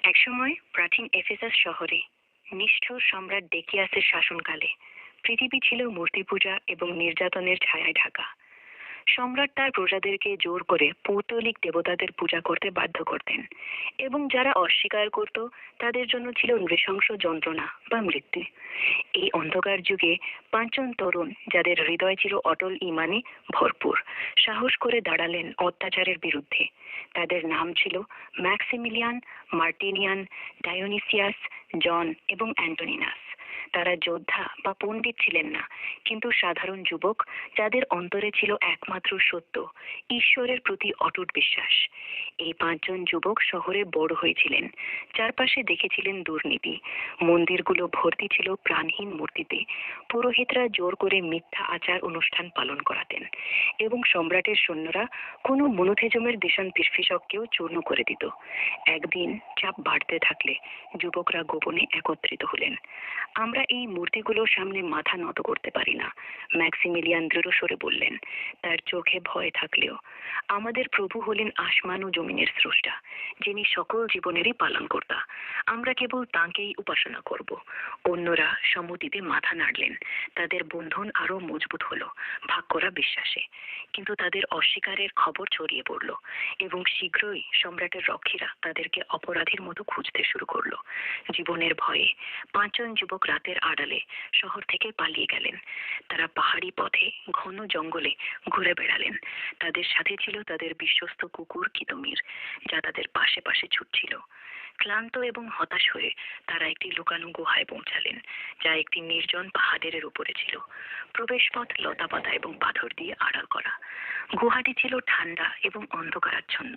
একসময় প্রাচীন এফেসাস শহরে নিষ্ঠুর সম্রাট ডেকিয়াসের শাসনকালে পৃথিবী ছিল মূর্তি পূজা এবং নির্যাতনের ছায়ায় ঢাকা। সম্রাট তার প্রজাদেরকে জোর করে পৌত্তলিক দেবতাদের পূজা করতে বাধ্য করতেন এবং যারা অস্বীকার করত তাদের জন্য ছিল নৃশংস যন্ত্রণা বা মৃত্যু। এই অন্ধকার যুগে পাঁচজন তরুণ, যাদের হৃদয় ছিল অটল ইমানে ভরপুর, সাহস করে দাঁড়ালেন অত্যাচারের বিরুদ্ধে। তাদের নাম ছিল ম্যাক্সিমিলিয়ান, মার্টিনিয়ান, ডায়োনিসিয়াস, জন এবং অ্যান্টোনিনাস। তারা যোদ্ধা বা পণ্ডিত ছিলেন না, কিন্তু সাধারণ যুবক, যাদের অন্তরে ছিল একমাত্র সত্য, ঈশ্বরের প্রতি অটুট বিশ্বাস। এই পাঁচজন যুবক শহরে বড় হয়েছিলেন। চারপাশে দেখেছিলেন দুর্নীতি, মন্দিরগুলো ভর্তি ছিল প্রাণহীন মূর্তিতে, পুরোহিতরা জোর করে মিথ্যা আচার অনুষ্ঠান পালন করাতেন এবং সম্রাটের সৈন্যরা কোনো মনোথেজমের দেশান্তির্ফিসককেও চূর্ণ করে দিত। একদিন চাপ বাড়তে থাকলে যুবকরা গোপনে একত্রিত হলেন। আমরা এই মূর্তিগুলোর সামনে মাথা নত করতে পারি না, ম্যাক্সিমিলিয়ান দৃঢ় স্বরে বললেন। তার চোখে ভয় থাকলেও আমাদের প্রভু হলেন আসমান ও জমিনের স্রষ্টা, যিনি সকল জীবনেরই পালনকর্তা। আমরা কেবল তাঁকেই উপাসনা করব। অন্যরা সম্মতিতে মাথা নাড়লেন। তাদের বন্ধন আরো মজবুত হলো ভাগ করা বিশ্বাসে। কিন্তু তাদের অস্বীকারের খবর ছড়িয়ে পড়ল এবং শীঘ্রই সম্রাটের রক্ষীরা তাদেরকে অপরাধীর মতো খুঁজতে শুরু করলো। জীবনের ভয়ে পাঁচজন যুবক রাতের আড়ালে শহর থেকে পালিয়ে গেলেন। তারা পাহাড়ি পথে, ঘন জঙ্গলে ঘুরে বেড়ালেন। তাদের সাথে ছিল তাদের বিশ্বস্ত কুকুর কিতমির, যা তাদের পাশে পাশে ছুটছিল। ক্লান্ত এবং হতাশ হয়ে তারা একটি লুকানো গুহায় পৌঁছালেন, যা একটি নির্জন পাহাড়ের উপরে ছিল। প্রবেশপথ লতাপাতা এবং পাথর দিয়ে আড়াল করা। গুহাটি ছিল ঠান্ডা এবং অন্ধকারাচ্ছন্ন।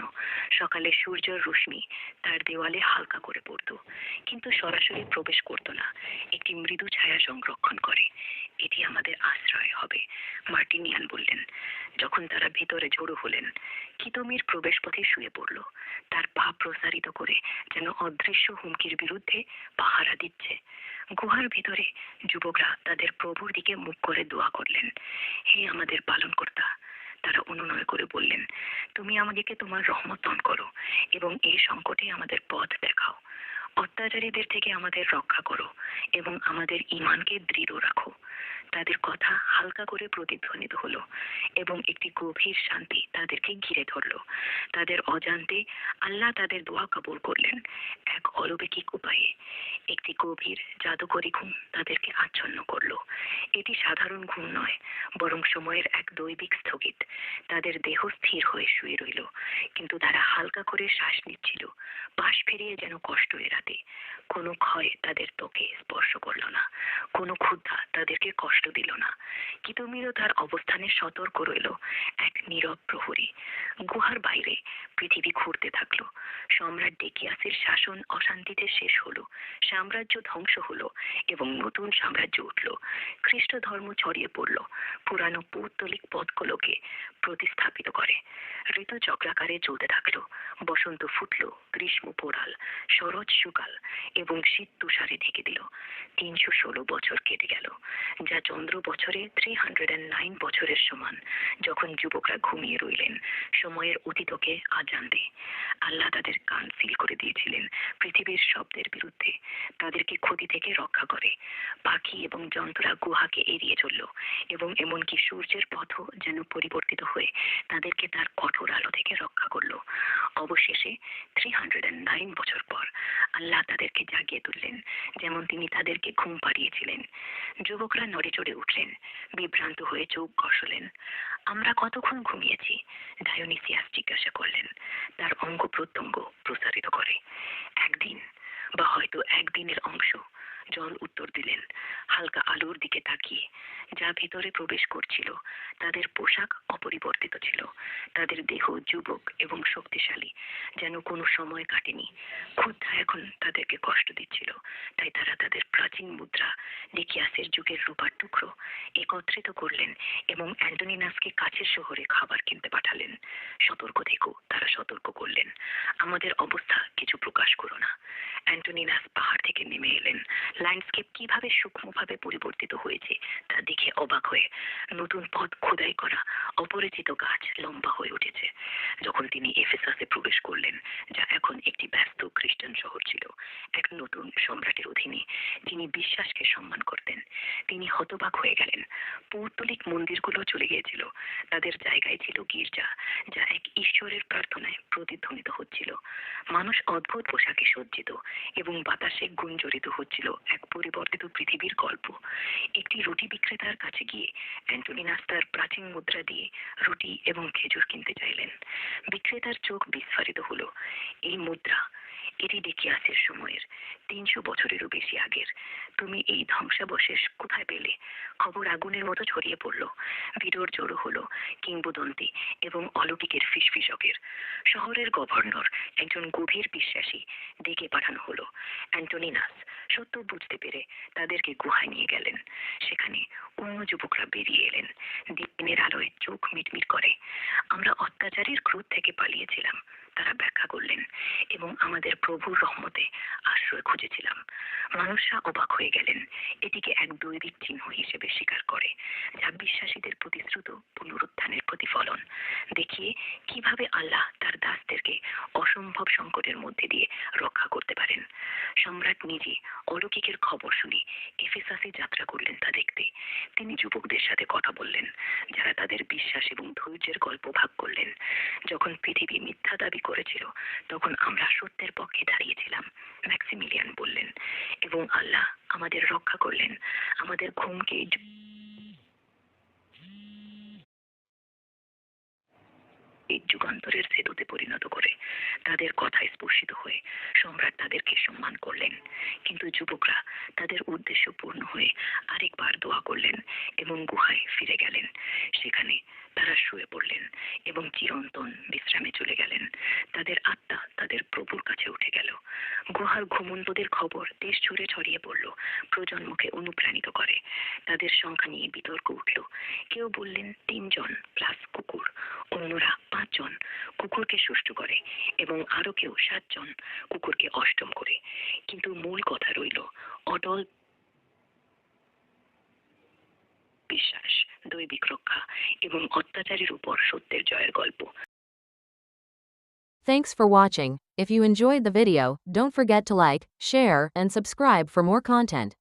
সকালে সূর্যের রশ্মি তার দেওয়ালে হালকা করে পড়ত, কিন্তু সরাসরি প্রবেশ করত না, একটি মৃদু ছায়া সংরক্ষণ করে। এটি আমাদের আশ্রয় হবে, মার্টিনিয়ান বললেন। যখন তারা ভিতরে জড়ো হলেন, কিতমির প্রবেশপথে শুয়ে পড়ল, তার পা প্রসারিত করে, যেন অদৃশ্য হুমকির বিরুদ্ধে পাহারা দিচ্ছে। গুহার ভিতরে যুবকরা তাদের প্রভুর দিকে মুখ করে দোয়া করলেন। হে আমাদের পালনকর্তা, তারা অনুনয় করে বললেন, তুমি আমাদেরকে তোমার রহমত দান করো এবং এই সংকটে আমাদের পথ দেখাও। অত্যাচারীদের থেকে আমাদের রক্ষা করো এবং আমাদের ঈমানকে দৃঢ় রাখো। তাদের কথা হালকা করে প্রতিধ্বনিত হলো এবং একটি গভীর শান্তি তাদেরকে ঘিরে ধরল। তাদের অজান্তে আল্লাহ তাদের দোয়া কবুল করলেন এক অলৌকিক উপায়ে। একটি গভীর জাদুকরী ঘুম তাদেরকে আচ্ছন্ন করলো। এটি সাধারণ ঘুম নয়, বরং সময়ের এক দৈবিক স্থগিত। তাদের দেহ স্থির হয়ে শুয়ে রইল, কিন্তু তারা হালকা করে শ্বাস নিচ্ছিল, পাশ ফিরিয়ে যেন কষ্ট এড়াতে। কোনো ক্ষয় তাদের ত্বকে স্পর্শ করল না, কোনো ক্ষুধা তাদেরকে কষ্ট দিল না। কিতমিরও তার অবস্থানে সতর্ক রইল, এক নীরব প্রহরী। গুহার বাইরে পৃথিবী ঘুরতে থাকলো। সম্রাট ডেকিয়াসের শাসন অশান্তিতে শেষ হলো, সাম্রাজ্য ধ্বংস হলো এবং নতুন সাম্রাজ্য উঠল। খ্রিস্ট ধর্ম ছড়িয়ে পড়ল, পুরানো পৌত্তলিক পথগুলোকে প্রতিস্থাপিত করে। ঋতু চক্রাকারে চলতে থাকলো। বসন্ত ফুটলো, গ্রীষ্ম পোড়াল, শরৎ শুকাল এবং শীত তুষারে ঢেকে দিল। 316 বছর কেটে গেল, যা চন্দ্র বছরে 309 বছরের সমান। যখন যুবকরা ঘুমিয়ে রইলেন, সময়ের অতীতকে আজান দে। আল্লাহ তাদের কান সিল করে দিয়েছিলেন পৃথিবীর শব্দের বিরুদ্ধে, তাদেরকে ক্ষতি থেকে রক্ষা করে। পাখি এবং জন্তুরা গুহাকে এড়িয়ে চলল এবং এমনকি সূর্যের পথও যেন পরিবর্তিত হয়ে তাদেরকে তার কঠোর আলো থেকে রক্ষা করলো। অবশেষে 309 বছর পর আল্লাহ তাদেরকে জাগিয়ে তুললেন, যেমন তিনি তাদেরকে ঘুম পাড়িয়েছিলেন। যুবকরা নড়ে চড়ে উঠলেন, বিভ্রান্ত হয়ে চোখ ঘষলেন। আমরা কতক্ষণ ঘুমিয়েছি? ডায়োনিসিয়াস জিজ্ঞাসা করলেন, তার অঙ্গ প্রত্যঙ্গ প্রসারিত করে। একদিন, বা হয়তো একদিনের অংশ। জল উত্তর দিলেন, হালকা আলোর দিকে তাকিয়ে। যা ভিতরে প্রবেশ করছিল তাদের পোশাক অপরিবর্তিত ছিল, তাদের দেহ যুবক এবং শক্তিশালী, যেন কোনো সময় কাটেনি। ক্ষুধা এখন তাদেরকে কষ্ট দিচ্ছিল, তাই তারা তাদের প্রাচীন মুদ্রা, ডেকিয়াসের যুগের রূপার টুকরো, একত্রিত করলেন এবং অ্যান্টোনিনাসকে কাছের শহরে খাবার কিনতে পাঠালেন। সতর্ক থেকো, তারা সতর্ক করলেন, আমাদের অবস্থা কিছু প্রকাশ করো না। অ্যান্টোনিনাস পাহাড় থেকে নেমে এলেন। ল্যান্ডস্কেপ কিভাবে সূক্ষ্মভাবে পরিবর্তিত হয়েছে তা দেখে অবাক হয়ে। নতুন পথ খোদাই করা, অপরিচিত গাছ লম্বা হয়ে উঠেছে। যখন তিনি এফেসাসে প্রবেশ করলেন, যা এখন একটি ব্যস্ত খ্রিস্টান শহর ছিল, তরুণ সম্রাটের অধীনে, যিনি বিশ্বাসকে সম্মান করতেন। তিনি হতবাক হয়ে গেলেন। পৌত্তলিক মন্দিরগুলো চলে গিয়েছিল। তাদের জায়গায় ছিল গির্জা, যা এক ঈশ্বরের প্রার্থনায় প্রতিধ্বনিত হচ্ছিল। মানুষ অদ্ভুত পোশাকে সজ্জিত এবং বাতাসে গুঞ্জরিত হচ্ছিল এক পরিবর্তিত পৃথিবীর গল্প। একটি রুটি বিক্রেতার কাছে গিয়ে অ্যান্টোনিনাস তার প্রাচীন মুদ্রা দিয়ে রুটি এবং খেজুর কিনতে চাইলেন। বিক্রেতার চোখ বিস্ফারিত হলো। এই মুদ্রা, এটি ডেকিয়াসের সময়ের, 300 বছরেরও বেশি আগের। তুমি এই ধ্বংসাবশেষ কোথায় পেলে? খবর আগুনের মতো ছড়িয়ে পড়ল। ভিড়র জড়ো হলো কিংবদন্তি এবং অলৌকিকের ফিসফিসকের। শহরের গভর্নর, একজন গভীর বিশ্বাসী, ডেকে পাঠানো হলো। অ্যান্টোনিনাস সত্য বুঝতে পেরে তাদেরকে গুহায় নিয়ে গেলেন। সেখানে অন্য যুবকরা বেরিয়ে এলেন, দিনের আলোয় চোখ মিটমিট করে। আমরা অত্যাচারের ক্রোধ থেকে পালিয়েছিলাম, তারা ব্যাখ্যা করলেন, এবং আমাদের প্রভুর রহমতে আশ্রয় খুঁজেছিলাম। মানুষরা অবাক হয়ে গেলেন। এটিকে এক দৈবিক চিহ্ন হিসেবে স্বীকার করে, যা বিশ্বাসীদের প্রতিশ্রুত পুনরুত্থানের প্রতিফলন, দেখিয়ে কিভাবে আল্লাহ তার দাসদেরকে অসম্ভব সংকটের মধ্যে দিয়ে রক্ষা করতে পারেন। সম্রাট নিজে অলৌকিকের খবর শুনে এফেসাসে যাত্রা করলেন তা দেখতে। তিনি যুবকদের সাথে কথা বললেন, যারা তাদের বিশ্বাস এবং ধৈর্যের গল্প ভাগ করলেন। যখন পৃথিবী মিথ্যা দাবি করেছিল, তখন আমরা সত্যের পক্ষে দাঁড়িয়েছিলাম, ম্যাক্সিমিলিয়ান বললেন, এবং আল্লাহ আমাদের রক্ষা করলেন, আমাদের ঘুমকে এই যুগান্তরের সেতুতে পরিণত করে। তাদের কথায় স্পর্শিত হয়ে সম্রাট তাদেরকে সম্মান করলেন। কিন্তু যুবকরা তাদের উদ্দেশ্য পূর্ণ হয়ে আরেকবার দোয়া করলেন এবং গুহায় ফিরে গেলেন। সেখানে তারা শুয়ে পড়লেন এবং চিরন্তন বিশ্রামে চলে গেলেন। তাদের আত্মা তাদের প্রভুর কাছে উঠে গেল। গুহার ঘুমন্তদের খবর দেশ জুড়ে ছড়িয়ে পড়ল, প্রজন্মকে অনুপ্রাণিত করে। তাদের সংখ্যা নিয়ে বিতর্ক উঠল। কেউ বললেন 3 জন প্লাস কুকুর, অন্যরা 5 জন কুকুরকে ষষ্ঠ করে, এবং আরো কেউ 7 জন কুকুরকে অষ্টম করে। কিন্তু মূল কথা রইল অটল বিশ্বাস, দৈবিক রক্ষা এবং অত্যাচারের উপর সত্যের জয়ের গল্প। Thanks for watching. If you enjoyed the video, don't forget to like, share, and subscribe for more content.